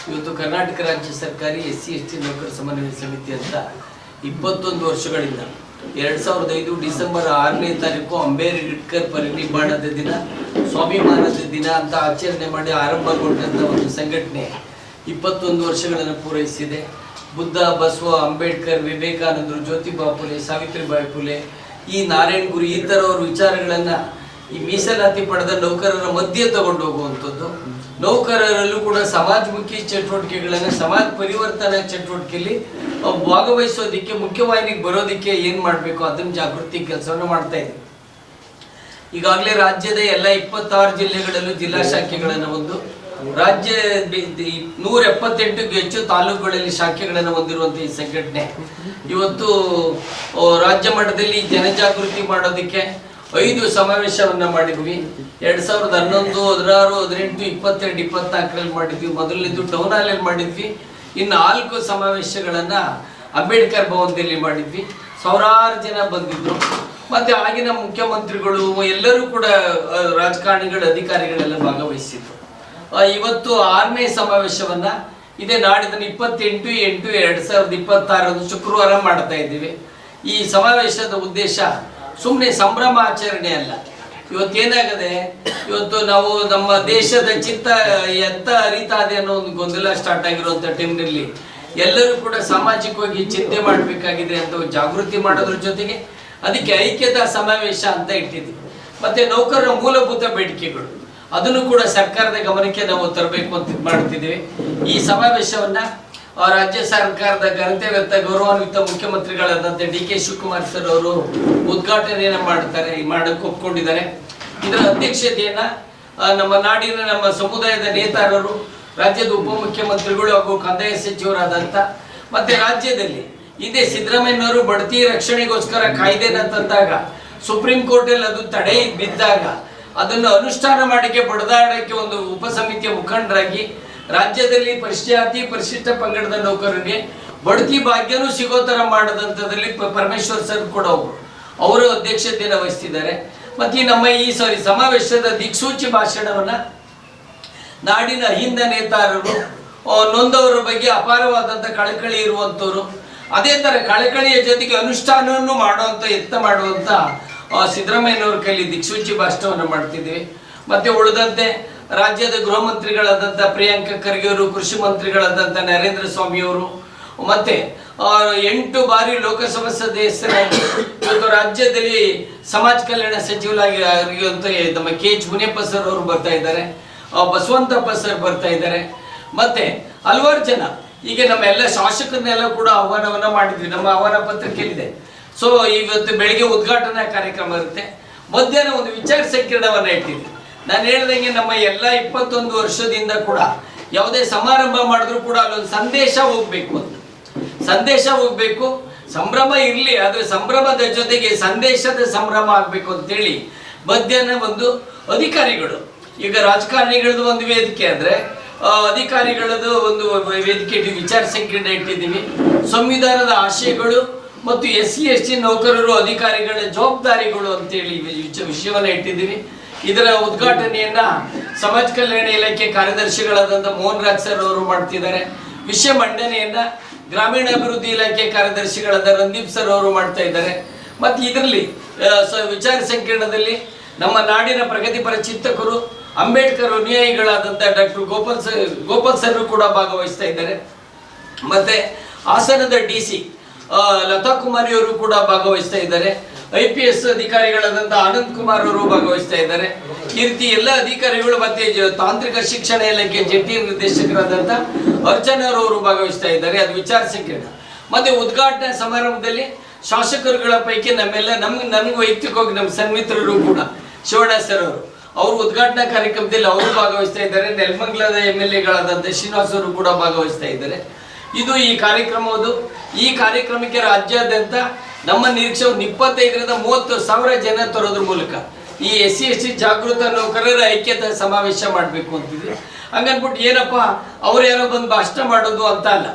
ಇವತ್ತು ಕರ್ನಾಟಕ ರಾಜ್ಯ ಸರ್ಕಾರಿ SC/ST ನೌಕರ ಸಮನ್ವಯ ಸಮಿತಿ ಅಂತ 21 ವರ್ಷಗಳಿಂದ 2005 ಡಿಸೆಂಬರ್ 6ನೇ ತಾರೀಕು ಅಂಬೇಡ್ಕರ್ ಪರಿನಿಬ್ಬಾಣದ ದಿನ, ಸ್ವಾಭಿಮಾನದ ದಿನ ಅಂತ ಆಚರಣೆ ಮಾಡಿ ಆರಂಭಗೊಂಡಂಥ ಒಂದು ಸಂಘಟನೆ 21 ವರ್ಷಗಳನ್ನು ಪೂರೈಸಿದೆ. ಬುದ್ಧ, ಬಸವ, ಅಂಬೇಡ್ಕರ್, ವಿವೇಕಾನಂದರು, ಜ್ಯೋತಿಬಾ ಫುಲೆ, ಸಾವಿತ್ರಿಬಾಯಿ ಫುಲೆ, ಈ ನಾರಾಯಣ್ ಗುರು ಈ ಥರವ್ರ ವಿಚಾರಗಳನ್ನು ಈ ಮೀಸಲಾತಿ ಪಡೆದ ನೌಕರರ ಮಧ್ಯೆ ತಗೊಂಡು ಹೋಗುವಂಥದ್ದು. ನೌಕರರಲ್ಲೂ ಕೂಡ ಸಮಾಜಮುಖಿ ಚಟುವಟಿಕೆಗಳನ್ನು, ಸಮಾಜ ಪರಿವರ್ತನಾ ಚಟುವಟಿಕೆಯಲ್ಲಿ ಭಾಗವಹಿಸೋದಕ್ಕೆ, ಮುಖ್ಯವಾಹಿನಿಗೆ ಬರೋದಕ್ಕೆ ಏನು ಮಾಡಬೇಕು ಅದನ್ನು ಜಾಗೃತಿ ಕೆಲಸವನ್ನು ಮಾಡ್ತಾ ಇದ್ದೀವಿ. ಈಗಾಗಲೇ ರಾಜ್ಯದ ಎಲ್ಲ 26 ಜಿಲ್ಲೆಗಳಲ್ಲೂ ಜಿಲ್ಲಾ ಶಾಖೆಗಳನ್ನು ಒಂದು, ರಾಜ್ಯ 178ಕ್ಕೂ ಹೆಚ್ಚು ತಾಲೂಕುಗಳಲ್ಲಿ ಶಾಖೆಗಳನ್ನು ಹೊಂದಿರುವಂಥ ಈ ಸಂಘಟನೆ ಇವತ್ತು ರಾಜ್ಯ ಮಟ್ಟದಲ್ಲಿ ಜನಜಾಗೃತಿ ಮಾಡೋದಕ್ಕೆ 5 ಸಮಾವೇಶವನ್ನ ಮಾಡಿದ್ವಿ. 2011, 16, 18, 22, 24ರಲ್ಲಿ ಮಾಡಿದ್ವಿ. ಮೊದಲನೇದು ಟೌನ್ ಹಾಲಲ್ಲಿ ಮಾಡಿದ್ವಿ. ಇನ್ನು 4 ಸಮಾವೇಶಗಳನ್ನ ಅಂಬೇಡ್ಕರ್ ಭವನದಲ್ಲಿ ಮಾಡಿದ್ವಿ. ಸಾವಿರಾರು ಜನ ಬಂದಿದ್ರು. ಮತ್ತೆ ಆಗಿನ ಮುಖ್ಯಮಂತ್ರಿಗಳು ಎಲ್ಲರೂ ಕೂಡ ರಾಜಕಾರಣಿಗಳು, ಅಧಿಕಾರಿಗಳೆಲ್ಲ ಭಾಗವಹಿಸಿದ್ರು. ಇವತ್ತು 6ನೇ ಸಮಾವೇಶವನ್ನ ಇದೇ ನಾಡಿದ 28/8/2026 ಶುಕ್ರವಾರ ಮಾಡ್ತಾ ಇದ್ದೀವಿ. ಈ ಸಮಾವೇಶದ ಉದ್ದೇಶ ಸುಮ್ಮನೆ ಸಂಭ್ರಮ ಆಚರಣೆ ಅಲ್ಲ. ಇವತ್ತೇನಾಗದೆ, ಇವತ್ತು ನಾವು ನಮ್ಮ ದೇಶದ ಚಿತ್ತ ಎತ್ತ ಅರಿತಾ ಇದೆ ಅನ್ನೋ ಒಂದು ಗೊಂದಲ ಸ್ಟಾರ್ಟ್ ಆಗಿರುವಂಥ ಟೈಮ್ನಲ್ಲಿ ಎಲ್ಲರೂ ಕೂಡ ಸಾಮಾಜಿಕವಾಗಿ ಚಿಂತೆ ಮಾಡಬೇಕಾಗಿದೆ ಅಂತ ಜಾಗೃತಿ ಮಾಡೋದ್ರ ಜೊತೆಗೆ ಅದಕ್ಕೆ ಐಕ್ಯತಾ ಸಮಾವೇಶ ಅಂತ ಇಟ್ಟಿದ್ವಿ. ಮತ್ತೆ ನೌಕರರ ಮೂಲಭೂತ ಬೇಡಿಕೆಗಳು ಅದನ್ನು ಕೂಡ ಸರ್ಕಾರದ ಗಮನಕ್ಕೆ ನಾವು ತರಬೇಕು ಅಂತ ಮಾಡ್ತಿದ್ದೀವಿ. ಈ ಸಮಾವೇಶವನ್ನ ರಾಜ್ಯ ಸರ್ಕಾರದ ಘನತೆವೆತ್ತ ಗೌರವಾನ್ವಿತ ಮುಖ್ಯಮಂತ್ರಿಗಳಾದಂಥ DK ಶಿವಕುಮಾರ್ ಸರ್ ಅವರು ಉದ್ಘಾಟನೆಯನ್ನು ಮಾಡಕ್ಕೆ ಒಪ್ಕೊಂಡಿದ್ದಾರೆ. ಇದರ ಅಧ್ಯಕ್ಷತೆಯನ್ನ ನಮ್ಮ ನಾಡಿನ, ನಮ್ಮ ಸಮುದಾಯದ ನೇತಾರರು, ರಾಜ್ಯದ ಉಪಮುಖ್ಯಮಂತ್ರಿಗಳು ಹಾಗೂ ಕಂದಾಯ ಸಚಿವರಾದಂಥ, ಮತ್ತೆ ರಾಜ್ಯದಲ್ಲಿ ಹಿಂದೆ ಸಿದ್ದರಾಮಯ್ಯನವರು ಬಡ್ತಿ ರಕ್ಷಣೆಗೋಸ್ಕರ ಕಾಯ್ದೆನ ತಂದಾಗ ಸುಪ್ರೀಂ ಕೋರ್ಟಲ್ಲಿ ಅದು ತಡೆ ಬಿದ್ದಾಗ ಅದನ್ನು ಅನುಷ್ಠಾನ ಮಾಡಕ್ಕೆ ಬಡದಾಡಕ್ಕೆ ಒಂದು ಉಪಸಮಿತಿಯ ಮುಖಂಡರಾಗಿ ರಾಜ್ಯದಲ್ಲಿ ಪರಿಶಿಷ್ಟ ಪರಿಶಿಷ್ಟ ಪಂಗಡದ ನೌಕರರಿಗೆ ಬಡ್ತಿ ಭಾಗ್ಯನೂ ಸಿಗೋ ತರ ಮಾಡದಂಥದ್ರಲ್ಲಿ ಪರಮೇಶ್ವರ್ ಸರ್ ಕೂಡ ಅವರು ಅಧ್ಯಕ್ಷತೆಯನ್ನು ವಹಿಸ್ತಿದ್ದಾರೆ. ಮತ್ತೆ ನಮ್ಮ ಈ ಸಮಾವೇಶದ ದಿಕ್ಸೂಚಿ ಭಾಷಣವನ್ನ ನಾಡಿನ ಅಹಿಂದ ನೇತಾರರು, ನೊಂದವರ ಬಗ್ಗೆ ಅಪಾರವಾದಂಥ ಕಳಕಳಿ ಇರುವಂಥವ್ರು, ಅದೇ ತರ ಕಳಕಳಿಯ ಜೊತೆಗೆ ಅನುಷ್ಠಾನವನ್ನು ಮಾಡುವಂತ ಸಿದ್ದರಾಮಯ್ಯನವ್ರ ಕೈಲಿ ದಿಕ್ಸೂಚಿ ಭಾಷಣವನ್ನು ಮಾಡ್ತಿದ್ದೀವಿ. ಮತ್ತೆ ಉಳಿದಂತೆ ರಾಜ್ಯದ ಗೃಹ ಮಂತ್ರಿಗಳಾದಂಥ ಪ್ರಿಯಾಂಕ ಖರ್ಗೆ ಅವರು, ಕೃಷಿ ಮಂತ್ರಿಗಳಾದಂಥ ನರೇಂದ್ರ ಸ್ವಾಮಿ ಅವರು, ಮತ್ತೆ 8 ಬಾರಿ ಲೋಕಸಭಾ ಸದಸ್ಯರಾಗಿ ಇವತ್ತು ರಾಜ್ಯದಲ್ಲಿ ಸಮಾಜ ಕಲ್ಯಾಣ ಸಚಿವರಾಗಿರುವಂಥ ನಮ್ಮ KH ಮುನಿಯಪ್ಪ ಸರ್ ಅವರು ಬರ್ತಾ ಇದ್ದಾರೆ, ಬಸವಂತಪ್ಪ ಸರ್ ಬರ್ತಾ ಇದ್ದಾರೆ. ಮತ್ತೆ ಹಲವಾರು ಜನ, ಈಗ ನಮ್ಮ ಎಲ್ಲ ಶಾಸಕರನ್ನೆಲ್ಲ ಕೂಡ ಆಹ್ವಾನವನ್ನ ಮಾಡಿದ್ವಿ. ನಮ್ಮ ಆಹ್ವಾನ ಪತ್ರಿಕೆಯಲ್ಲಿದೆ. ಸೊ ಇವತ್ತು ಬೆಳಿಗ್ಗೆ ಉದ್ಘಾಟನಾ ಕಾರ್ಯಕ್ರಮ ಇರುತ್ತೆ. ಮಧ್ಯಾಹ್ನ ಒಂದು ವಿಚಾರ ಸಂಕಿರಣವನ್ನ ಇಟ್ಟಿದ್ವಿ. ನಾನು ಹೇಳ್ದಂಗೆ ನಮ್ಮ ಎಲ್ಲ 21 ವರ್ಷದಿಂದ ಕೂಡ ಯಾವುದೇ ಸಮಾರಂಭ ಮಾಡಿದ್ರು ಕೂಡ ಅಲ್ಲೊಂದು ಸಂದೇಶ ಹೋಗ್ಬೇಕು ಅಂತ, ಸಂದೇಶ ಹೋಗ್ಬೇಕು. ಸಂಭ್ರಮ ಇರಲಿ, ಆದ್ರೆ ಸಂಭ್ರಮದ ಜೊತೆಗೆ ಸಂದೇಶದ ಸಂಭ್ರಮ ಆಗ್ಬೇಕು ಅಂತೇಳಿ ಮಧ್ಯಾಹ್ನ ಒಂದು ಅಧಿಕಾರಿಗಳು, ಈಗ ರಾಜಕಾರಣಿಗಳದ್ದು ಒಂದು ವೇದಿಕೆ ಆದ್ರೆ ಅಧಿಕಾರಿಗಳದ್ದು ಒಂದು ವೇದಿಕೆ ವಿಚಾರ ಸಂಕಿರಣ ಇಟ್ಟಿದ್ದೀವಿ. ಸಂವಿಧಾನದ ಆಶಯಗಳು ಮತ್ತು SC/ST ನೌಕರರು, ಅಧಿಕಾರಿಗಳ ಜವಾಬ್ದಾರಿಗಳು ಅಂತೇಳಿ ವಿಷಯವನ್ನ ಇಟ್ಟಿದ್ದೀವಿ. ಇದರ ಉದ್ಘಾಟನೆಯನ್ನ ಸಮಾಜ ಕಲ್ಯಾಣ ಇಲಾಖೆ ಕಾರ್ಯದರ್ಶಿಗಳಾದಂಥ ಮೋಹನ್ ರಾಜ್ ಸರ್ ಅವರು ಮಾಡ್ತಿದ್ದಾರೆ. ವಿಷಯ ಮಂಡನೆಯನ್ನ ಗ್ರಾಮೀಣಾಭಿವೃದ್ಧಿ ಇಲಾಖೆ ಕಾರ್ಯದರ್ಶಿಗಳಾದ ರಂದೀಪ್ ಸರ್ ಅವರು ಮಾಡ್ತಾ ಇದ್ದಾರೆ. ಮತ್ತೆ ಇದರಲ್ಲಿ ವಿಚಾರ ಸಂಕಿರಣದಲ್ಲಿ ನಮ್ಮ ನಾಡಿನ ಪ್ರಗತಿಪರ ಚಿಂತಕರು, ಅಂಬೇಡ್ಕರ್ ಅನುಯಾಯಿಗಳಾದಂಥ ಡಾಕ್ಟರ್ ಗೋಪಾಲ್ ಸರ್ ಕೂಡ ಭಾಗವಹಿಸ್ತಾ ಇದ್ದಾರೆ. ಮತ್ತೆ ಹಾಸನದ DC ಲತಾ ಕುಮಾರಿ ಅವರು ಕೂಡ ಭಾಗವಹಿಸ್ತಾ ಇದ್ದಾರೆ. IPS ಅಧಿಕಾರಿಗಳಾದಂಥ ಆನಂದ್ ಕುಮಾರ್ ಅವರು ಭಾಗವಹಿಸ್ತಾ ಇದ್ದಾರೆ. ಈ ರೀತಿ ಎಲ್ಲ ಅಧಿಕಾರಿಗಳು, ಮತ್ತೆ ತಾಂತ್ರಿಕ ಶಿಕ್ಷಣ ಇಲಾಖೆ ಜಂಟಿ ನಿರ್ದೇಶಕರಾದಂಥ ಅರ್ಚನರವರು ಭಾಗವಹಿಸ್ತಾ ಇದ್ದಾರೆ. ಅದು ವಿಚಾರ ಸಂಕಿರಣ. ಮತ್ತೆ ಉದ್ಘಾಟನಾ ಸಮಾರಂಭದಲ್ಲಿ ಶಾಸಕರುಗಳ ಪೈಕಿ ನನಗೆ ವೈಯಕ್ತಿಕವಾಗಿ ನಮ್ಮ ಸನ್ಮಿತ್ರರು ಕೂಡ ಶಿವಣ್ಣ ಸರ್ ಅವರು ಉದ್ಘಾಟನಾ ಕಾರ್ಯಕ್ರಮದಲ್ಲಿ ಅವರು ಭಾಗವಹಿಸ್ತಾ ಇದ್ದಾರೆ. ನೆಲಮಂಗಲದ MLAಗಳಾದಂಥ ಶ್ರೀನಿವಾಸ್ ಅವರು ಕೂಡ ಭಾಗವಹಿಸ್ತಾ ಇದ್ದಾರೆ. ಇದು ಈ ಕಾರ್ಯಕ್ರಮದ್ದು. ಈ ಕಾರ್ಯಕ್ರಮಕ್ಕೆ ರಾಜ್ಯಾದ್ಯಂತ ನಮ್ಮ ನಿರೀಕ್ಷೆ 25,000-30,000 ಜನ ತರೋದ್ರ ಮೂಲಕ ಈ SC/ST ಜಾಗೃತ ನೌಕರರ ಐಕ್ಯತಾ ಸಮಾವೇಶ ಮಾಡಬೇಕು ಅಂತಿದ್ವಿ. ಹಂಗನ್ಬಿಟ್ಟು ಏನಪ್ಪ ಅವ್ರು ಯಾರೋ ಬಂದು ಭಾಷಣ ಮಾಡೋದು ಅಂತ ಅಲ್ಲ.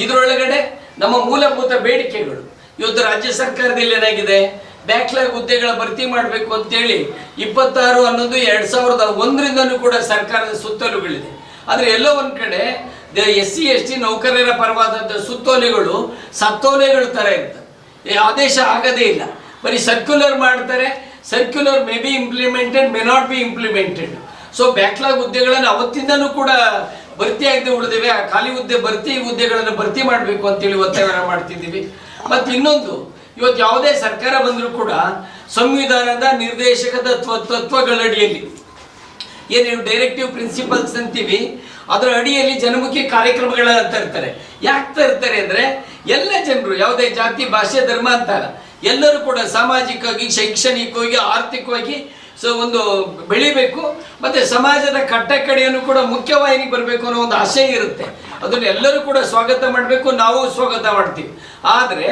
ಇದರೊಳಗಡೆ ನಮ್ಮ ಮೂಲಭೂತ ಬೇಡಿಕೆಗಳು ಇವತ್ತು ರಾಜ್ಯ ಸರ್ಕಾರದಲ್ಲಿ ಏನಾಗಿದೆ, ಬ್ಯಾಕ್ಲಾಗ್ ಹುದ್ದೆಗಳ ಭರ್ತಿ ಮಾಡಬೇಕು ಅಂತೇಳಿ 26/11/2001 ಕೂಡ ಸರ್ಕಾರದ ಸುತ್ತಲುಗಳಿದೆ. ಆದರೆ ಎಲ್ಲೋ ಒಂದು ಕಡೆ SC ST ನೌಕರರ ಪರವಾದಂಥ ಸುತ್ತೋಲೆಗಳು ಸತ್ತೋಲೆಗಳ ಥರ ಇರ್ತವೆ, ಆದೇಶ ಆಗದೇ ಇಲ್ಲ, ಬರೀ ಸರ್ಕ್ಯುಲರ್ ಮಾಡ್ತಾರೆ. Circular may be implemented, may not be implemented. So backlog ಹುದ್ದೆಗಳನ್ನು ಅವತ್ತಿಂದನೂ ಕೂಡ ಭರ್ತಿ ಆಗದೆ ಉಳಿದಿವೆ. ಆ ಖಾಲಿ ಹುದ್ದೆಗಳನ್ನು ಭರ್ತಿ ಮಾಡಬೇಕು ಅಂತೇಳಿ ಒತ್ತಾಯ ಮಾಡ್ತಿದ್ದೀವಿ. ಮತ್ತು ಇನ್ನೊಂದು, ಇವತ್ತು ಯಾವುದೇ ಸರ್ಕಾರ ಬಂದರೂ ಕೂಡ ಸಂವಿಧಾನದ ನಿರ್ದೇಶಕದ ತತ್ವಗಳಡಿಯಲ್ಲಿ ಏನೇನು ಡೈರೆಕ್ಟಿವ್ ಪ್ರಿನ್ಸಿಪಲ್ಸ್ ಅಂತೀವಿ, ಅದರ ಅಡಿಯಲ್ಲಿ ಜನಮುಖಿ ಕಾರ್ಯಕ್ರಮಗಳನ್ನ ತರ್ತಾರೆ. ಯಾಕೆ ತರ್ತಾರೆ ಅಂದರೆ ಎಲ್ಲ ಜನರು, ಯಾವುದೇ ಜಾತಿ ಭಾಷೆ ಧರ್ಮ ಅಂತ ಎಲ್ಲರೂ ಕೂಡ ಸಾಮಾಜಿಕವಾಗಿ, ಶೈಕ್ಷಣಿಕವಾಗಿ, ಆರ್ಥಿಕವಾಗಿ ಒಂದು ಬೆಳಿಬೇಕು, ಮತ್ತು ಸಮಾಜದ ಕಟ್ಟಕಡೆಯನ್ನು ಕೂಡ ಮುಖ್ಯವಾಹಿನಿಗೆ ಬರಬೇಕು ಅನ್ನೋ ಒಂದು ಆಶಯ ಇರುತ್ತೆ. ಅದನ್ನು ಎಲ್ಲರೂ ಕೂಡ ಸ್ವಾಗತ ಮಾಡಬೇಕು, ನಾವು ಸ್ವಾಗತ ಮಾಡ್ತೀವಿ. ಆದರೆ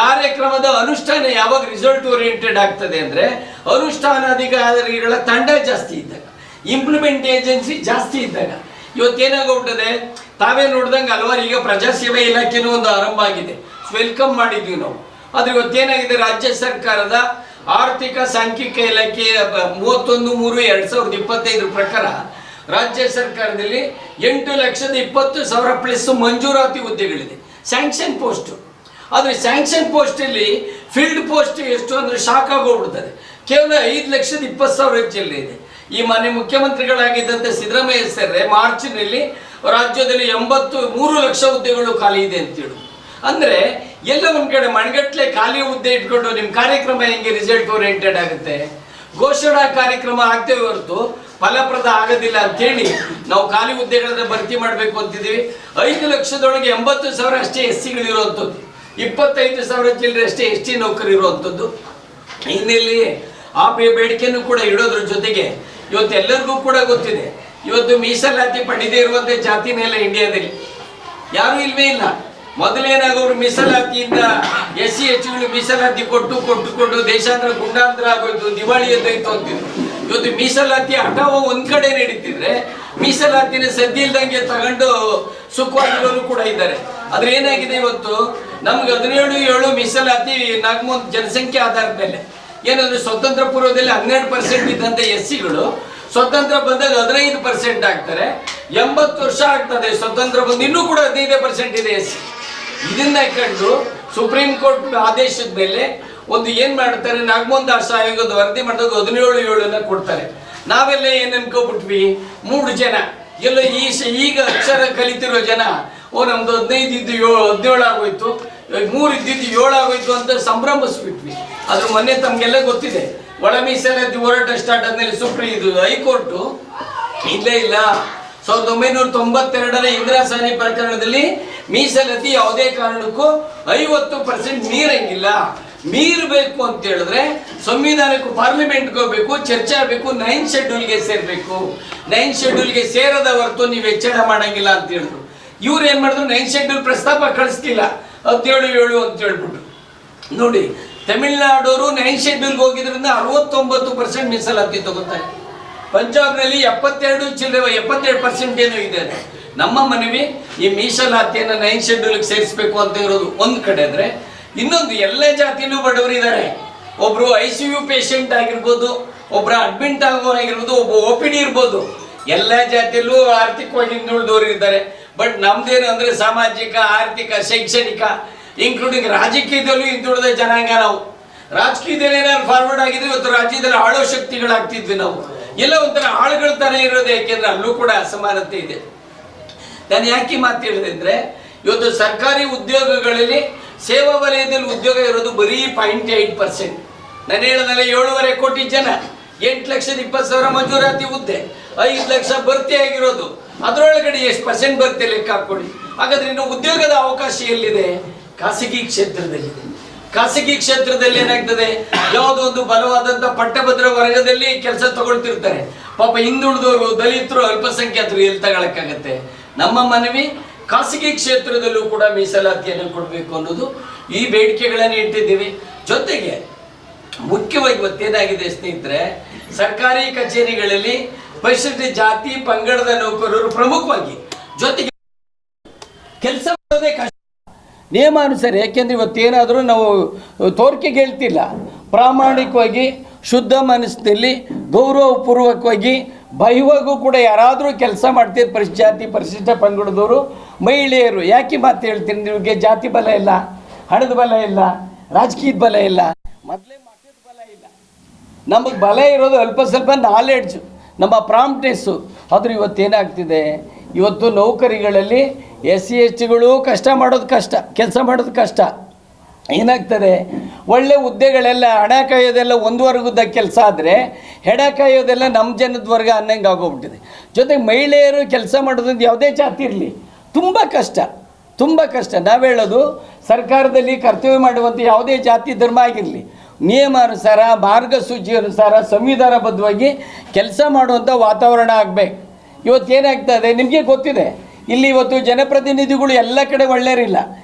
ಕಾರ್ಯಕ್ರಮದ ಅನುಷ್ಠಾನ ಯಾವಾಗ ರಿಸಲ್ಟ್ ಓರಿಯೆಂಟೆಡ್ ಆಗ್ತದೆ ಅಂದರೆ ಅನುಷ್ಠಾನಾಧಿಕಾರಿಗಳ ತಂಡ ಜಾಸ್ತಿ ಇದ್ದಾಗ, ಇಂಪ್ಲಿಮೆಂಟ್ ಏಜೆನ್ಸಿ ಜಾಸ್ತಿ ಇದ್ದಾಗ. ಇವತ್ತೇನಾಗ್ಬಿಟ್ಟದೆ, ತಾವೇ ನೋಡ್ದಂಗೆ ಹಲವಾರು ಈಗ ಪ್ರಜಾಸೇವೆ ಇಲಾಖೆನೂ ಒಂದು ಆರಂಭ ಆಗಿದೆ, ವೆಲ್ಕಮ್ ಮಾಡಿದ್ವಿ ನಾವು. ಆದರೆ ಇವತ್ತೇನಾಗಿದೆ, ರಾಜ್ಯ ಸರ್ಕಾರದ ಆರ್ಥಿಕ ಸಾಂಖ್ಯಿಕ ಇಲಾಖೆ 31/3/2025 ಪ್ರಕಾರ ರಾಜ್ಯ ಸರ್ಕಾರದಲ್ಲಿ 8,20,000 ಪ್ಲಸ್ ಮಂಜೂರಾತಿ ಹುದ್ದೆಗಳಿದೆ, ಸ್ಯಾಂಕ್ಷನ್ ಪೋಸ್ಟ್. ಆದರೆ ಸ್ಯಾಂಕ್ಷನ್ ಪೋಸ್ಟಲ್ಲಿ ಫೀಲ್ಡ್ ಪೋಸ್ಟ್ ಎಷ್ಟು ಅಂದರೆ ಶಾಕ್ ಆಗೋಗ್ಬಿಡ್ತದೆ. ಕೇವಲ 5,20,000 ಜಿಲ್ಲೆ ಇದೆ. ಈ ಮಾನ್ಯ ಮುಖ್ಯಮಂತ್ರಿಗಳಾಗಿದ್ದಂಥ ಸಿದ್ದರಾಮಯ್ಯ ಸರ್ ಮಾರ್ಚ್ನಲ್ಲಿ ರಾಜ್ಯದಲ್ಲಿ 83 ಲಕ್ಷ ಹುದ್ದೆಗಳು ಖಾಲಿ ಇದೆ ಅಂತೇಳಿ. ಅಂದರೆ ಎಲ್ಲ ಒಂದು ಕಡೆ ಮಣ್ಗಟ್ಲೆ ಖಾಲಿ ಹುದ್ದೆ ಇಟ್ಕೊಂಡು ನಿಮ್ಮ ಕಾರ್ಯಕ್ರಮ ಹೆಂಗೆ ರಿಸಲ್ಟ್ ಓರಿಯೆಂಟೆಡ್ ಆಗುತ್ತೆ? ಘೋಷಣಾ ಕಾರ್ಯಕ್ರಮ ಆಗ್ತೇವೆ ಹೊರತು ಫಲಪ್ರದ ಆಗೋದಿಲ್ಲ ಅಂತೇಳಿ ನಾವು ಖಾಲಿ ಹುದ್ದೆಗಳನ್ನ ಭರ್ತಿ ಮಾಡಬೇಕು ಅಂತಿದ್ದೀವಿ. 5 ಲಕ್ಷದೊಳಗೆ 80,000 ಅಷ್ಟೇ SCಗಳಿರುವಂಥದ್ದು, 25,000 ಚಿಲ್ಲರೆ ಅಷ್ಟೇ ST ನೌಕರು ಇರುವಂಥದ್ದು. ಇನ್ನೆಲ್ಲಿ ಆ ಬೇಡಿಕೆಯನ್ನು ಕೂಡ ಇಡೋದ್ರ ಜೊತೆಗೆ ಇವತ್ತು ಎಲ್ಲರಿಗೂ ಕೂಡ ಗೊತ್ತಿದೆ, ಇವತ್ತು ಮೀಸಲಾತಿ ಪಡೆದೇ ಇರುವಂಥ ಜಾತಿನೆಲ್ಲ ಇಂಡಿಯಾದಲ್ಲಿ ಯಾರೂ ಇಲ್ವೇ ಇಲ್ಲ. ಮೊದಲೇನಾಗೋರು ಮೀಸಲಾತಿಯಿಂದ SC STಗಳು ಮೀಸಲಾತಿ ಕೊಟ್ಟು ದೇಶಾಂತರ ಗುಂಡಾಂತರ ಆಗೋಯ್ತು, ದಿವಾಳಿ ಎದ್ದೋಯ್ತು ಅಂತಿದ್ರು. ಇವತ್ತು ಮೀಸಲಾತಿ ಹಠಾವ ಒಂದ್ ಕಡೆ ನಡೀತಿದ್ರೆ ಮೀಸಲಾತಿನ ಸದ್ದಿ ಇಲ್ದಂಗೆ ತಗೊಂಡು ಸುಖವಾಗಿರೋರು ಕೂಡ ಇದ್ದಾರೆ. ಆದ್ರೆ ಏನಾಗಿದೆ, ಇವತ್ತು ನಮ್ಗೆ 17/7 ಮೀಸಲಾತಿ ನಾಗಮಂತ್ ಜನಸಂಖ್ಯೆ ಆಧಾರದ ಮೇಲೆ. ಏನಂದ್ರೆ ಸ್ವತಂತ್ರ ಪೂರ್ವದಲ್ಲಿ 12% ಇದ್ದಂಥ SCಗಳು ಸ್ವತಂತ್ರ ಬಂದಾಗ 15% ಆಗ್ತಾರೆ. 80 ವರ್ಷ ಆಗ್ತದೆ ಸ್ವತಂತ್ರ ಬಂದು, ಇನ್ನೂ ಕೂಡ 15% ಇದೆ SC. ಇದನ್ನ ಕಂಡು ಸುಪ್ರೀಂ ಕೋರ್ಟ್ ಆದೇಶದ ಮೇಲೆ ಒಂದು ಏನ್ ಮಾಡ್ತಾರೆ, ನಾಗಮೋಹನ್ ದಾಸ್ ಆಯೋಗದ ವರದಿ ಮಾಡಿದಾಗ 17/7 ಕೊಡ್ತಾರೆ. ನಾವೆಲ್ಲ ಏನ್ ಅನ್ಕೋಬಿಟ್ವಿ, 3 ಜನ ಎಲ್ಲ ಈಗ ಅಕ್ಷರ ಕಲಿತಿರೋ ಜನ, ನಮ್ದು 15 ಇದ್ದು 17 ಆಗೋಯ್ತು, 3 ಇದ್ದಿದ್ದು 7 ಆಗೋಯ್ತು ಅಂತ ಸಂಭ್ರಮಿಸ್ಬಿಟ್ವಿ. ಅದ್ರ ಮೊನ್ನೆ ತಮ್ಗೆಲ್ಲ ಗೊತ್ತಿದೆ, ಒಳ ಮೀಸಲಾತಿ ಹೋರಾಟ ಸ್ಟಾರ್ಟ್ ಆದ್ಮೇಲೆ ಹೈಕೋರ್ಟು ಇಲ್ಲ 1992ರ ಇಂದಿರಾ ಸಾಹ್ನಿ ಪ್ರಕರಣದಲ್ಲಿ ಮೀಸಲಾತಿ ಯಾವುದೇ ಕಾರಣಕ್ಕೂ 50% ಮೀರಂಗಿಲ್ಲ. ಮೀರಬೇಕು ಅಂತ ಹೇಳಿದ್ರೆ ಸಂವಿಧಾನಕ್ಕೂ ಪಾರ್ಲಿಮೆಂಟ್ಗೆ ಹೋಗ್ಬೇಕು, ಚರ್ಚೆ ಆಗಬೇಕು, 9th ಶೆಡ್ಯೂಲ್ಗೆ ಸೇರಬೇಕು. 9th ಶೆಡ್ಯೂಲ್ಗೆ ಸೇರದ ಹೊರತು ನೀವು ಹೆಚ್ಚಳ ಮಾಡಂಗಿಲ್ಲ ಅಂತ ಹೇಳಿದ್ರು. ಇವ್ರು ಏನ್ ಮಾಡಿದ್ರು, 9th ಶೆಡ್ಯೂಲ್ ಪ್ರಸ್ತಾಪ ಕಳಿಸ್ತಿಲ್ಲ, 17/7 ಅಂತ ಹೇಳ್ಬಿಟ್ರು. ನೋಡಿ, ತಮಿಳುನಾಡವರು 9th ಶೆಡ್ಯೂಲ್ಗೆ ಹೋಗಿದ್ರಿಂದ 69% ಮೀಸಲಾತಿ ತಗೋತಾರೆ. ಪಂಜಾಬ್ನಲ್ಲಿ 72% ಏನೋ ಇದೆ. ನಮ್ಮ ಮನವಿ ಈ ಮೀಸಲಾತಿಯನ್ನು 9th ಶೆಡ್ಯೂಲ್ಗೆ ಸೇರಿಸಬೇಕು ಅಂತ ಇರೋದು ಒಂದು ಕಡೆ ಆದರೆ, ಇನ್ನೊಂದು ಎಲ್ಲ ಜಾತಿಯಲ್ಲೂ ಬಡವರಿದ್ದಾರೆ. ಒಬ್ರು ICU ಪೇಷಂಟ್ ಆಗಿರ್ಬೋದು, ಒಬ್ರು ಅಡ್ಮಿಟ್ ಆಗೋರಾಗಿರ್ಬೋದು, ಒಬ್ಬ OPD ಇರ್ಬೋದು. ಎಲ್ಲ ಜಾತಿಯಲ್ಲೂ ಆರ್ಥಿಕವಾಗಿ ಹಿಂದುಳಿದವರು ಇದ್ದಾರೆ. ಬಟ್ ನಮ್ದೇನು ಅಂದರೆ ಸಾಮಾಜಿಕ, ಆರ್ಥಿಕ, ಶೈಕ್ಷಣಿಕ, ಇನ್ಕ್ಲೂಡಿಂಗ್ ರಾಜಕೀಯದಲ್ಲೂ ಹಿಂದುಳಿದ ಜನಾಂಗ ನಾವು. ರಾಜಕೀಯದಲ್ಲಿ ಏನಾದ್ರು ಫಾರ್ವರ್ಡ್ ಆಗಿದ್ರೆ ಇವತ್ತು ರಾಜ್ಯದಲ್ಲಿ ಆಳೋ ಶಕ್ತಿಗಳಾಗ್ತಿದ್ವಿ ನಾವು. ಎಲ್ಲ ಒಂಥರ ಆಳುಗಳ ಥರ ಇರೋದು, ಯಾಕೆಂದ್ರೆ ಅಲ್ಲೂ ಕೂಡ ಅಸಮಾನತೆ ಇದೆ. ನಾನು ಯಾಕೆ ಮಾತು ಹೇಳಿದೆ ಅಂದರೆ, ಇವತ್ತು ಸರ್ಕಾರಿ ಉದ್ಯೋಗಗಳಲ್ಲಿ ಸೇವಾ ವಲಯದಲ್ಲಿ ಉದ್ಯೋಗ ಇರೋದು ಬರೀ 0.8%. ನಾನು ಹೇಳಿದ್ನಲ್ಲ, 7.5 ಕೋಟಿ ಜನ, 8,20,000 ಮಂಜೂರಾತಿ ಹುದ್ದೆ, 5 ಲಕ್ಷ ಭರ್ತಿ ಆಗಿರೋದು. ಅದರೊಳಗಡೆ ಎಷ್ಟು % ಭರ್ತಿ ಲೆಕ್ಕ ಹಾಕೊಳ್ಳಿ. ಹಾಗಾದ್ರೆ ಇನ್ನು ಉದ್ಯೋಗದ ಅವಕಾಶ ಎಲ್ಲಿದೆ? ಖಾಸಗಿ ಕ್ಷೇತ್ರದಲ್ಲಿದೆ. ಖಾಸಗಿ ಕ್ಷೇತ್ರದಲ್ಲಿ ಏನಾಗ್ತದೆ, ಯಾವುದೋ ಒಂದು ಬಲವಾದಂಥ ಪಟ್ಟಭದ್ರ ವರ್ಗದಲ್ಲಿ ಕೆಲಸ ತಗೊಳ್ತಿರ್ತಾರೆ. ಪಾಪ ಹಿಂದುಳಿದವರು, ದಲಿತರು, ಅಲ್ಪಸಂಖ್ಯಾತರು ಎಲ್ಲಿ ತಗೊಳಕ್ಕಾಗತ್ತೆ? ನಮ್ಮ ಮನವಿ ಖಾಸಗಿ ಕ್ಷೇತ್ರದಲ್ಲೂ ಕೂಡ ಮೀಸಲಾತಿಯನ್ನು ಕೊಡಬೇಕು ಅನ್ನೋದು, ಈ ಬೇಡಿಕೆಗಳನ್ನು ಇಟ್ಟಿದ್ದೀವಿ. ಜೊತೆಗೆ ಮುಖ್ಯವಾಗಿ ಇವತ್ತೇನಾಗಿದೆ ಸ್ನೇಹಿತರೆ, ಸರ್ಕಾರಿ ಕಚೇರಿಗಳಲ್ಲಿ ಪರಿಶಿಷ್ಟ ಜಾತಿ ಪಂಗಡದ ನೌಕರರು ಪ್ರಮುಖವಾಗಿ ಜೊತೆಗೆ ಕೆಲಸ ಮಾಡೋದೇ ಕಷ್ಟ ನಿಯಮಾನುಸಾರ. ಯಾಕೆಂದ್ರೆ ಇವತ್ತೇನಾದರೂ ನಾವು ತೋರಿಕೆಗೆ ಹೇಳ್ತಿಲ್ಲ, ಪ್ರಾಮಾಣಿಕವಾಗಿ ಶುದ್ಧ ಮನಸ್ಸಿನಲ್ಲಿ ಗೌರವಪೂರ್ವಕವಾಗಿ ಬಹಿವಾಗೂ ಕೂಡ ಯಾರಾದರೂ ಕೆಲಸ ಮಾಡ್ತಿದ್ದು ಪರಿಶಿಷ್ಟ ಜಾತಿ ಪರಿಶಿಷ್ಟ ಪಂಗಡದವರು ಮಹಿಳೆಯರು ಯಾಕೆ ಮಾತು ಹೇಳ್ತೀನಿ ನಿಮಗೆ? ಜಾತಿ ಬಲ ಇಲ್ಲ, ಹಣದ ಬಲ ಇಲ್ಲ, ರಾಜಕೀಯದ ಬಲ ಇಲ್ಲ, ಮೊದಲೇ ಮತದ ಬಲ ಇಲ್ಲ. ನಮಗೆ ಬಲ ಇರೋದು ಅಲ್ಪ ಸ್ವಲ್ಪ ನಾಲೆಡ್ಜು, ನಮ್ಮ ಪ್ರಾಂಪ್ಟ್ನೆಸ್ಸು. ಆದರೂ ಇವತ್ತೇನಾಗ್ತಿದೆ, ಇವತ್ತು ನೌಕರಿಗಳಲ್ಲಿ SC STಗಳು ಕಷ್ಟ ಮಾಡೋದು ಕಷ್ಟ, ಕೆಲಸ ಮಾಡೋದು ಕಷ್ಟ. ಏನಾಗ್ತದೆ, ಒಳ್ಳೆ ಹುದ್ದೆಗಳೆಲ್ಲ ಹಣ ಕಾಯೋದೆಲ್ಲ ಒಂದು ವರ್ಗದ ಕೆಲಸ ಆದರೆ ಹೆಣ ಕಾಯೋದೆಲ್ಲ ನಮ್ಮ ಜನದ ವರ್ಗ ಅನ್ನಂಗೆ ಆಗೋಗ್ಬಿಟ್ಟಿದೆ. ಜೊತೆಗೆ ಮಹಿಳೆಯರು ಕೆಲಸ ಮಾಡೋದ್ರಿಂದ ಯಾವುದೇ ಜಾತಿ ಇರಲಿ ತುಂಬ ಕಷ್ಟ, ತುಂಬ ಕಷ್ಟ. ನಾವು ಹೇಳೋದು ಸರ್ಕಾರದಲ್ಲಿ ಕರ್ತವ್ಯ ಮಾಡುವಂಥ ಯಾವುದೇ ಜಾತಿ ಧರ್ಮ ಆಗಿರಲಿ ನಿಯಮಾನುಸಾರ ಮಾರ್ಗಸೂಚಿ ಅನುಸಾರ ಸಂವಿಧಾನಬದ್ಧವಾಗಿ ಕೆಲಸ ಮಾಡುವಂಥ ವಾತಾವರಣ ಆಗಬೇಕು. ಇವತ್ತೇನಾಗ್ತದೆ ನಿಮಗೆ ಗೊತ್ತಿದೆ, ಇಲ್ಲಿ ಇವತ್ತು ಜನಪ್ರತಿನಿಧಿಗಳು ಎಲ್ಲ ಕಡೆ ಒಳ್ಳೆಯರಿಲ್ಲ.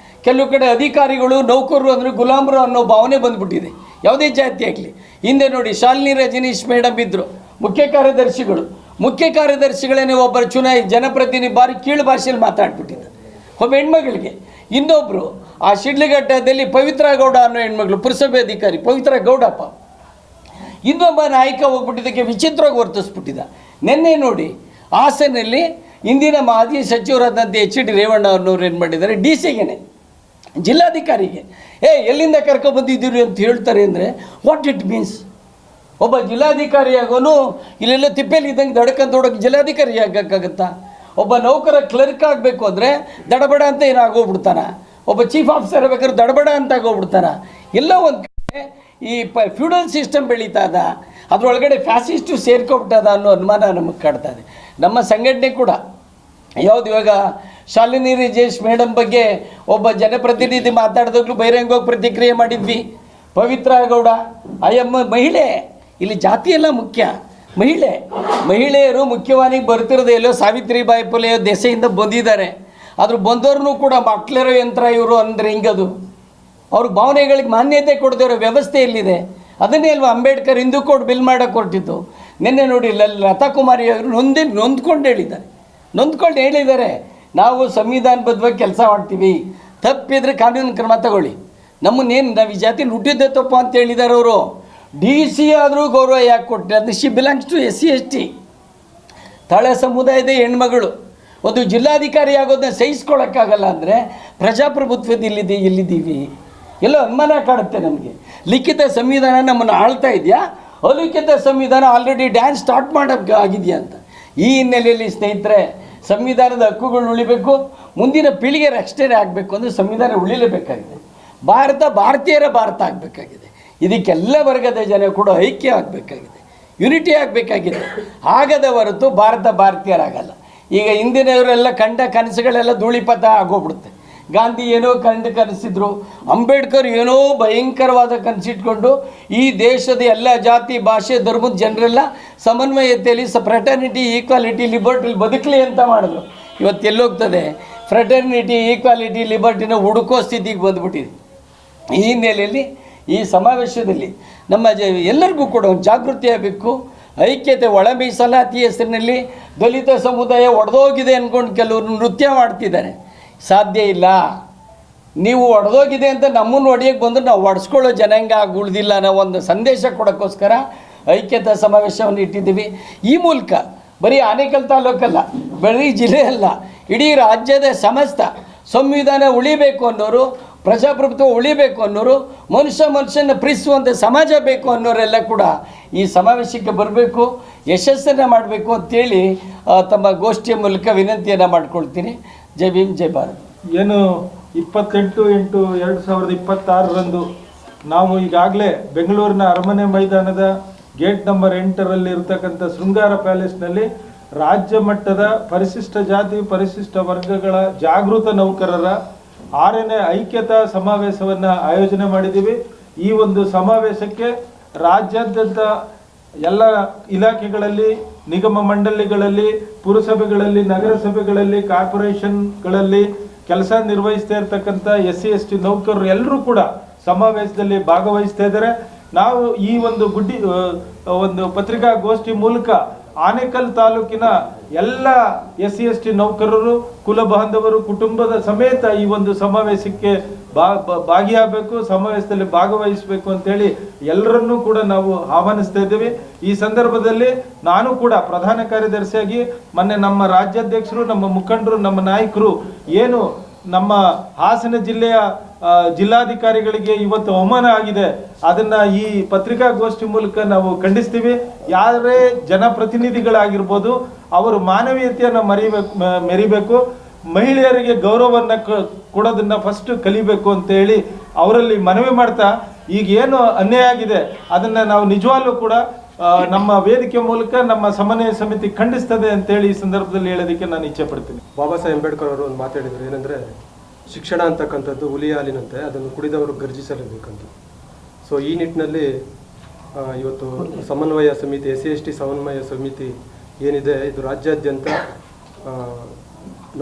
ಕೆಲವು ಕಡೆ ಅಧಿಕಾರಿಗಳು ನೌಕರರು ಅಂದರೆ ಗುಲಾಮರು ಅನ್ನೋ ಭಾವನೆ ಬಂದುಬಿಟ್ಟಿದೆ ಯಾವುದೇ ಜಾತಿ ಆಗಲಿ. ಹಿಂದೆ ನೋಡಿ ಶಾಲಿನಿ ರಜನೀಶ್ ಮೇಡಮ್ ಇದ್ದರು ಮುಖ್ಯ ಕಾರ್ಯದರ್ಶಿಗಳು. ಮುಖ್ಯ ಕಾರ್ಯದರ್ಶಿಗಳೇನೆ ಒಬ್ಬರು ಜನಪ್ರತಿನಿಧಿ ಬಾರಿ ಕೀಳು ಭಾಷೆಯಲ್ಲಿ ಮಾತಾಡ್ಬಿಟ್ಟಿದ್ದ ಒಬ್ಬ ಹೆಣ್ಮಗಳಿಗೆ. ಇನ್ನೊಬ್ಬರು ಆ ಶಿಡ್ಲಘಟ್ಟದಲ್ಲಿ ಪವಿತ್ರ ಗೌಡ ಅನ್ನೋ ಹೆಣ್ಮಗಳು, ಪುರಸಭೆ ಅಧಿಕಾರಿ ಪವಿತ್ರ ಗೌಡಪ್ಪ, ಇನ್ನೊಬ್ಬ ನಾಯಕ ಹೋಗ್ಬಿಟ್ಟಿದ್ದಕ್ಕೆ ವಿಚಿತ್ರವಾಗಿ ವರ್ತಿಸ್ಬಿಟ್ಟಿದ್ದ. ನಿನ್ನೆ ನೋಡಿ ಹಾಸನಲ್ಲಿ ಇಂದಿನ ಮಾಜಿ ಸಚಿವರಾದಂಥ HD ರೇವಣ್ಣ ಅನ್ನೋರು ಏನು ಮಾಡಿದ್ದಾರೆ, DC ಜಿಲ್ಲಾಧಿಕಾರಿಗೆ ಎಲ್ಲಿಂದ ಕರ್ಕೊಬಂದಿದ್ದೀರಿ ಅಂತ ಹೇಳ್ತಾರೆ ಅಂದರೆ ವಾಟ್ ಇಟ್ ಮೀನ್ಸ್? ಒಬ್ಬ ಜಿಲ್ಲಾಧಿಕಾರಿ ಆಗೋನು ಇಲ್ಲೆಲ್ಲ ತಿಪ್ಪೆಲಿ ಇದ್ದಂಗೆ ದಡಕಂತೋಡಕ್ಕೆ ಜಿಲ್ಲಾಧಿಕಾರಿ ಆಗಕ್ಕಾಗತ್ತಾ? ಒಬ್ಬ ನೌಕರ ಕ್ಲರ್ಕ್ ಆಗಬೇಕು ಅಂದರೆ ದಡಬಡ ಅಂತ ಏನಾಗೋಗ್ಬಿಡ್ತಾನ, ಒಬ್ಬ ಚೀಫ್ ಆಫೀಸರ್ ಬೇಕಾದ್ರೆ ದಡಬಡ ಅಂತ ಆಗೋಗ್ಬಿಡ್ತಾನ. ಎಲ್ಲ ಒಂದು ಕಡೆ ಈ ಫ್ಯೂಡಲ್ ಸಿಸ್ಟಮ್ ಬೆಳೀತಾ ಅದ, ಅದರೊಳಗಡೆ ಫ್ಯಾಸಿಸ್ಟು ಸೇರ್ಕೊಬಿಟ್ಟದ ಅನ್ನೋ ಅನುಮಾನ ನಮಗೆ ಕಾಡ್ತದೆ. ನಮ್ಮ ಸಂಘಟನೆ ಕೂಡ ಯಾವುದು ಇವಾಗ ಶಾಲಿನಿ ರಜನೀಶ್ ಮೇಡಮ್ ಬಗ್ಗೆ ಒಬ್ಬ ಜನಪ್ರತಿನಿಧಿ ಮಾತಾಡಿದಾಗಲೂ ಬಹಿರಂಗವಾಗಿ ಪ್ರತಿಕ್ರಿಯೆ ಮಾಡಿದ್ವಿ. ಪವಿತ್ರ ಗೌಡ ಮಹಿಳೆ, ಇಲ್ಲಿ ಜಾತಿ ಎಲ್ಲ ಮುಖ್ಯ, ಮಹಿಳೆಯರು ಮುಖ್ಯವಾನಿಗೆ ಬರ್ತಿರೋದೇ ಎಲ್ಲೋ ಸಾವಿತ್ರಿಬಾಯಿ ಫುಲೆ ದೆಸೆಯಿಂದ ಬಂದಿದ್ದಾರೆ. ಆದರೂ ಬಂದವ್ರನ್ನೂ ಕೂಡ ಮಕ್ಕಳಿರೋ ಯಂತ್ರ ಇವರು ಅಂದರೆ ಹಿಂಗದು. ಅವ್ರ ಭಾವನೆಗಳಿಗೆ ಮಾನ್ಯತೆ ಕೊಡದಿರೋ ವ್ಯವಸ್ಥೆ ಎಲ್ಲಿದೆ? ಅದನ್ನೇ ಅಲ್ವಾ ಅಂಬೇಡ್ಕರ್ ಹಿಂದೂ ಕೋಡ್ ಬಿಲ್ ಮಾಡೋಕ್ಕೆ ಹೊರಟಿದ್ದು. ನಿನ್ನೆ ನೋಡಿ ಲತಾ ಕುಮಾರಿ ಅವರು ನೊಂದ್ಕೊಂಡು ಹೇಳಿದ್ದಾರೆ, ನಾವು ಸಂವಿಧಾನಬದ್ಧವಾಗಿ ಕೆಲಸ ಮಾಡ್ತೀವಿ, ತಪ್ಪಿದ್ರೆ ಕಾನೂನು ಕ್ರಮ ತಗೊಳ್ಳಿ, ನಾವು ಈ ಜಾತಿ ಹುಟ್ಟಿದ್ದೆ ತಪ್ಪು ಅಂತ ಹೇಳಿದ್ದಾರೆ ಅವರು. DC ಆದರೂ ಗೌರವ ಯಾಕೆ ಕೊಟ್ಟರೆ? ಅದು she belongs to SC ST ತಳ ಸಮುದಾಯದ ಹೆಣ್ಮಗಳು. ಒಂದು ಜಿಲ್ಲಾಧಿಕಾರಿ ಆಗೋದನ್ನ ಸಹಿಸ್ಕೊಳ್ಳೋಕ್ಕಾಗಲ್ಲ ಅಂದರೆ ಪ್ರಜಾಪ್ರಭುತ್ವದ ಎಲ್ಲಿದ್ದೀವಿ? ಎಲ್ಲೋ ಅನುಮಾನ ಕಾಡುತ್ತೆ ನಮಗೆ. ಲಿಖಿತ ಸಂವಿಧಾನ ನಮ್ಮನ್ನು ಆಳ್ತಾ ಇದೆಯಾ, ಅಲಿಖಿತ ಸಂವಿಧಾನ ಆಲ್ರೆಡಿ ಡ್ಯಾನ್ಸ್ ಸ್ಟಾರ್ಟ್ ಮಾಡೋಕ್ಕೆ ಆಗಿದೆಯಾ ಅಂತ. ಈ ಹಿನ್ನೆಲೆಯಲ್ಲಿ ಸ್ನೇಹಿತರೆ, ಸಂವಿಧಾನದ ಹಕ್ಕುಗಳು ಉಳಿಬೇಕು, ಮುಂದಿನ ಪೀಳಿಗೆ ರಕ್ಷಣೆ ಆಗಬೇಕು ಅಂದರೆ ಸಂವಿಧಾನ ಉಳಿಲೇಬೇಕಾಗಿದೆ. ಭಾರತೀಯರ ಭಾರತ ಆಗಬೇಕಾಗಿದೆ. ಇದಕ್ಕೆಲ್ಲ ವರ್ಗದ ಜನ ಕೂಡ ಐಕ್ಯ ಆಗಬೇಕಾಗಿದೆ, ಯುನಿಟಿ ಆಗಬೇಕಾಗಿದೆ. ಆಗದ ಹೊರತು ಭಾರತೀಯರಾಗಲ್ಲ. ಈಗ ಹಿಂದಿನವರೆಲ್ಲ ಕಂಡ ಕನಸುಗಳೆಲ್ಲ ಧೂಳಿಪಥ ಆಗೋಗ್ಬಿಡುತ್ತೆ. ಗಾಂಧಿ ಏನೋ ಕನಸಿದ್ರು, ಅಂಬೇಡ್ಕರ್ ಏನೋ ಭಯಂಕರವಾದ ಕನಸಿಟ್ಕೊಂಡು ಈ ದೇಶದ ಎಲ್ಲ ಜಾತಿ ಭಾಷೆ ಧರ್ಮದ ಜನರೆಲ್ಲ ಸಮನ್ವಯತೆಯಲ್ಲಿ ಫ್ರೆಟರ್ನಿಟಿ ಈಕ್ವಾಲಿಟಿ ಲಿಬರ್ಟಿ ಬದುಕಲಿ ಅಂತ ಮಾಡಿದ್ರು. ಇವತ್ತು ಎಲ್ಲೋಗ್ತದೆ ಫ್ರೆಟರ್ನಿಟಿ ಈಕ್ವಾಲಿಟಿ ಲಿಬರ್ಟಿನ ಹುಡುಕೋ ಸ್ಥಿತಿಗೆ ಬಂದುಬಿಟ್ಟಿದೆ. ಈ ಹಿನ್ನೆಲೆಯಲ್ಲಿ ಈ ಸಮಾವೇಶದಲ್ಲಿ ನಮ್ಮ ಎಲ್ಲರಿಗೂ ಕೂಡ ಒಂದು ಜಾಗೃತಿ ಆಗಬೇಕು. ಐಕ್ಯತೆ, ಒಳ ಮೀಸಲಾತಿ ಹೆಸರಿನಲ್ಲಿ ದಲಿತ ಸಮುದಾಯ ಒಡೆದೋಗಿದೆ ಅಂದ್ಕೊಂಡು ಕೆಲವರು ನೃತ್ಯ ಮಾಡ್ತಿದ್ದಾರೆ. ಸಾಧ್ಯ ಇಲ್ಲ. ನೀವು ಒಡೆದೋಗಿದೆ ಅಂತ ನಮ್ಮನ್ನು ಹೊಡೆಯೋಕ್ಕೆ ಬಂದರೆ ನಾವು ಒಡೆಸ್ಕೊಳ್ಳೋ ಜನಾಂಗ ಉಳಿದಿಲ್ಲ ಅನ್ನೋ ಒಂದು ಸಂದೇಶ ಕೊಡೋಕ್ಕೋಸ್ಕರ ಐಕ್ಯತಾ ಸಮಾವೇಶವನ್ನು ಇಟ್ಟಿದ್ದೀವಿ. ಈ ಮೂಲಕ ಬರೀ ಆನೇಕಲ್ ತಾಲೂಕಲ್ಲ, ಬರೀ ಜಿಲ್ಲೆ ಅಲ್ಲ, ಇಡೀ ರಾಜ್ಯದ ಸಮಸ್ತ ಸಂವಿಧಾನ ಉಳಿಬೇಕು ಅನ್ನೋರು, ಪ್ರಜಾಪ್ರಭುತ್ವ ಉಳಿಬೇಕು ಅನ್ನೋರು, ಮನುಷ್ಯನ ಪ್ರೀತಿಸುವಂಥ ಸಮಾಜ ಬೇಕು ಅನ್ನೋರೆಲ್ಲ ಕೂಡ ಈ ಸಮಾವೇಶಕ್ಕೆ ಬರಬೇಕು, ಯಶಸ್ಸನ್ನು ಮಾಡಬೇಕು ಅಂತೇಳಿ ತಮ್ಮ ಗೋಷ್ಠಿಯ ಮೂಲಕ ವಿನಂತಿಯನ್ನು ಮಾಡ್ಕೊಳ್ತೀನಿ. ಜೈ ಭೀಮ್, ಜೈ ಭಾರತ್. ಏನು 28/8/2026 ನಾವು ಈಗಾಗಲೇ ಬೆಂಗಳೂರಿನ ಅರಮನೆ ಮೈದಾನದ ಗೇಟ್ ನಂಬರ್ 8ರಲ್ಲಿ ಇರತಕ್ಕಂಥ ಶೃಂಗಾರ ಪ್ಯಾಲೇಸ್ನಲ್ಲಿ ರಾಜ್ಯ ಮಟ್ಟದ ಪರಿಶಿಷ್ಟ ಜಾತಿ ಪರಿಶಿಷ್ಟ ವರ್ಗಗಳ ಜಾಗೃತ ನೌಕರರ 6ನೇ ಐಕ್ಯತಾ ಸಮಾವೇಶವನ್ನು ಆಯೋಜನೆ ಮಾಡಿದ್ದೀವಿ. ಈ ಒಂದು ಸಮಾವೇಶಕ್ಕೆ ರಾಜ್ಯಾದ್ಯಂತ ಎಲ್ಲ ಇಲಾಖೆಗಳಲ್ಲಿ, ನಿಗಮ ಮಂಡಳಿಗಳಲ್ಲಿ, ಪುರಸಭೆಗಳಲ್ಲಿ, ನಗರಸಭೆಗಳಲ್ಲಿ, ಕಾರ್ಪೊರೇಷನ್ಗಳಲ್ಲಿ ಕೆಲಸ ನಿರ್ವಹಿಸ್ತಾ ಇರ್ತಕ್ಕಂಥ SC ST ನೌಕರರು ಎಲ್ಲರೂ ಕೂಡ ಸಮಾವೇಶದಲ್ಲಿ ಭಾಗವಹಿಸ್ತಾ ಇದ್ದಾರೆ. ನಾವು ಈ ಒಂದು ಪತ್ರಿಕಾಗೋಷ್ಠಿ ಮೂಲಕ ಆನೇಕಲ್ ತಾಲೂಕಿನ ಎಲ್ಲ SC/ST ನೌಕರರು, ಕುಲ ಬಾಂಧವರು, ಕುಟುಂಬದ ಸಮೇತ ಈ ಒಂದು ಸಮಾವೇಶಕ್ಕೆ ಭಾಗಿಯಾಗಬೇಕು, ಸಮಾವೇಶದಲ್ಲಿ ಭಾಗವಹಿಸಬೇಕು ಅಂತೇಳಿ ಎಲ್ಲರನ್ನೂ ಕೂಡ ನಾವು ಆಹ್ವಾನಿಸ್ತಾ ಇದ್ದೀವಿ. ಈ ಸಂದರ್ಭದಲ್ಲಿ ನಾನು ಕೂಡ ಪ್ರಧಾನ ಕಾರ್ಯದರ್ಶಿಯಾಗಿ ಮೊನ್ನೆ ನಮ್ಮ ರಾಜ್ಯಾಧ್ಯಕ್ಷರು, ನಮ್ಮ ಮುಖಂಡರು, ನಮ್ಮ ನಾಯಕರು ಏನು ನಮ್ಮ ಹಾಸನ ಜಿಲ್ಲೆಯ ಜಿಲ್ಲಾಧಿಕಾರಿಗಳಿಗೆ ಇವತ್ತು ಅವಮಾನ ಆಗಿದೆ, ಅದನ್ನ ಈ ಪತ್ರಿಕಾಗೋಷ್ಠಿ ಮೂಲಕ ನಾವು ಖಂಡಿಸ್ತೀವಿ. ಯಾರೇ ಜನಪ್ರತಿನಿಧಿಗಳಾಗಿರ್ಬೋದು, ಅವರು ಮಾನವೀಯತೆಯನ್ನು ಮೆರಿಬೇಕು, ಮಹಿಳೆಯರಿಗೆ ಗೌರವವನ್ನು ಕೊಡೋದನ್ನ ಫಸ್ಟ್ ಕಲಿಬೇಕು ಅಂತ ಹೇಳಿ ಅವರಲ್ಲಿ ಮನವಿ ಮಾಡ್ತಾ, ಈಗ ಏನು ಅನ್ಯಾಯ ಆಗಿದೆ ಅದನ್ನ ನಾವು ನಿಜವಾಗ್ಲೂ ಕೂಡ ನಮ್ಮ ವೇದಿಕೆ ಮೂಲಕ ನಮ್ಮ ಸಮನ್ವಯ ಸಮಿತಿ ಖಂಡಿಸ್ತದೆ ಅಂತೇಳಿ ಈ ಸಂದರ್ಭದಲ್ಲಿ ಹೇಳೋದಕ್ಕೆ ನಾನು ಇಚ್ಛೆ ಪಡ್ತೀನಿ. ಬಾಬಾ ಸಾಹೇಬ್ ಅಂಬೇಡ್ಕರ್ ಅವರು ಒಂದು ಮಾತಾಡಿದ್ರು, ಏನಂದರೆ ಶಿಕ್ಷಣ ಅಂತಕ್ಕಂಥದ್ದು ಹುಲಿ ಹಾಲಿನಂತೆ, ಅದನ್ನು ಕುಡಿದವರು ಗರ್ಜಿಸಲೇಬೇಕಂತ. ಸೊ ಈ ನಿಟ್ಟಿನಲ್ಲಿ ಇವತ್ತು ಸಮನ್ವಯ ಸಮಿತಿ, SC/ST ಸಮನ್ವಯ ಸಮಿತಿ ಏನಿದೆ, ಇದು ರಾಜ್ಯಾದ್ಯಂತ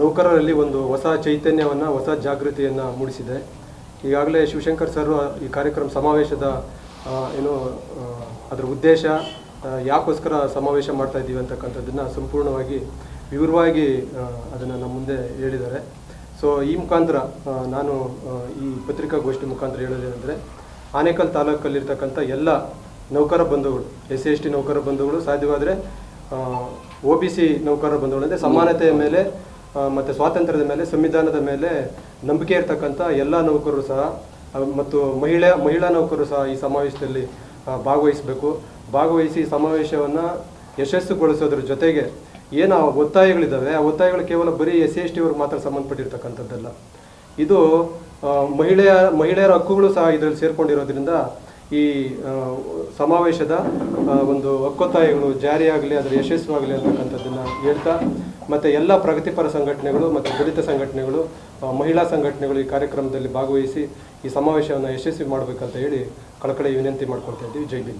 ನೌಕರರಲ್ಲಿ ಒಂದು ಹೊಸ ಚೈತನ್ಯವನ್ನು, ಹೊಸ ಜಾಗೃತಿಯನ್ನು ಮೂಡಿಸಿದೆ. ಈಗಾಗಲೇ ಶಿವಶಂಕರ್ ಸರ್ ಈ ಕಾರ್ಯಕ್ರಮ ಸಮಾವೇಶದ ಅದರ ಉದ್ದೇಶ, ಯಾಕೋಸ್ಕರ ಸಮಾವೇಶ ಮಾಡ್ತಾ ಇದ್ದೀವಿ ಅಂತಕ್ಕಂಥದ್ದನ್ನು ಸಂಪೂರ್ಣವಾಗಿ ವಿವರವಾಗಿ ಅದನ್ನು ನಮ್ಮ ಮುಂದೆ ಹೇಳಿದ್ದಾರೆ. ಸೊ ಈ ಮುಖಾಂತರ ನಾನು ಈ ಪತ್ರಿಕಾಗೋಷ್ಠಿ ಮುಖಾಂತರ ಹೇಳೋದೇನೆಂದರೆ, ಆನೇಕಲ್ ತಾಲೂಕಲ್ಲಿರ್ತಕ್ಕಂಥ ಎಲ್ಲ ನೌಕರ ಬಂಧುಗಳು, SC/ST ನೌಕರ ಬಂಧುಗಳು, ಸಾಧ್ಯವಾದರೆ OBC ನೌಕರ ಬಂಧುಗಳು, ಅಂದರೆ ಸಮಾನತೆಯ ಮೇಲೆ ಮತ್ತು ಸ್ವಾತಂತ್ರ್ಯದ ಮೇಲೆ, ಸಂವಿಧಾನದ ಮೇಲೆ ನಂಬಿಕೆ ಇರತಕ್ಕಂಥ ಎಲ್ಲ ನೌಕರರು ಸಹ ಮತ್ತು ಮಹಿಳಾ ನೌಕರರು ಸಹ ಈ ಸಮಾವೇಶದಲ್ಲಿ ಭಾಗವಹಿಸಿ ಸಮಾವೇಶವನ್ನು ಯಶಸ್ಸುಗೊಳಿಸೋದ್ರ ಜೊತೆಗೆ ಏನು ಒತ್ತಾಯಗಳಿದ್ದಾವೆ, ಆ ಒತ್ತಾಯಗಳು ಕೇವಲ ಬರೀ SC/ST ಅವ್ರಿಗೆ ಮಾತ್ರ ಸಂಬಂಧಪಟ್ಟಿರ್ತಕ್ಕಂಥದ್ದಲ್ಲ. ಇದು ಮಹಿಳೆಯರ ಹಕ್ಕುಗಳು ಸಹ ಇದರಲ್ಲಿ ಸೇರ್ಕೊಂಡಿರೋದ್ರಿಂದ ಈ ಸಮಾವೇಶದ ಒಂದು ಹಕ್ಕೊತ್ತಾಯಗಳು ಜಾರಿಯಾಗಲಿ, ಅದರ ಯಶಸ್ವಾಗಲಿ ಅಂತಕ್ಕಂಥದ್ದನ್ನು ಹೇಳ್ತಾ, ಮತ್ತು ಎಲ್ಲ ಪ್ರಗತಿಪರ ಸಂಘಟನೆಗಳು ಮತ್ತು ದಲಿತ ಸಂಘಟನೆಗಳು, ಮಹಿಳಾ ಸಂಘಟನೆಗಳು ಈ ಕಾರ್ಯಕ್ರಮದಲ್ಲಿ ಭಾಗವಹಿಸಿ ಈ ಸಮಾವೇಶವನ್ನು ಯಶಸ್ವಿ ಮಾಡಬೇಕಂತ ಹೇಳಿ ಕಳಕಳಿ ವಿನಂತಿ ಮಾಡ್ಕೊಳ್ತಾ ಇದ್ದೀವಿ. ಜೈ ಭೀಮ್.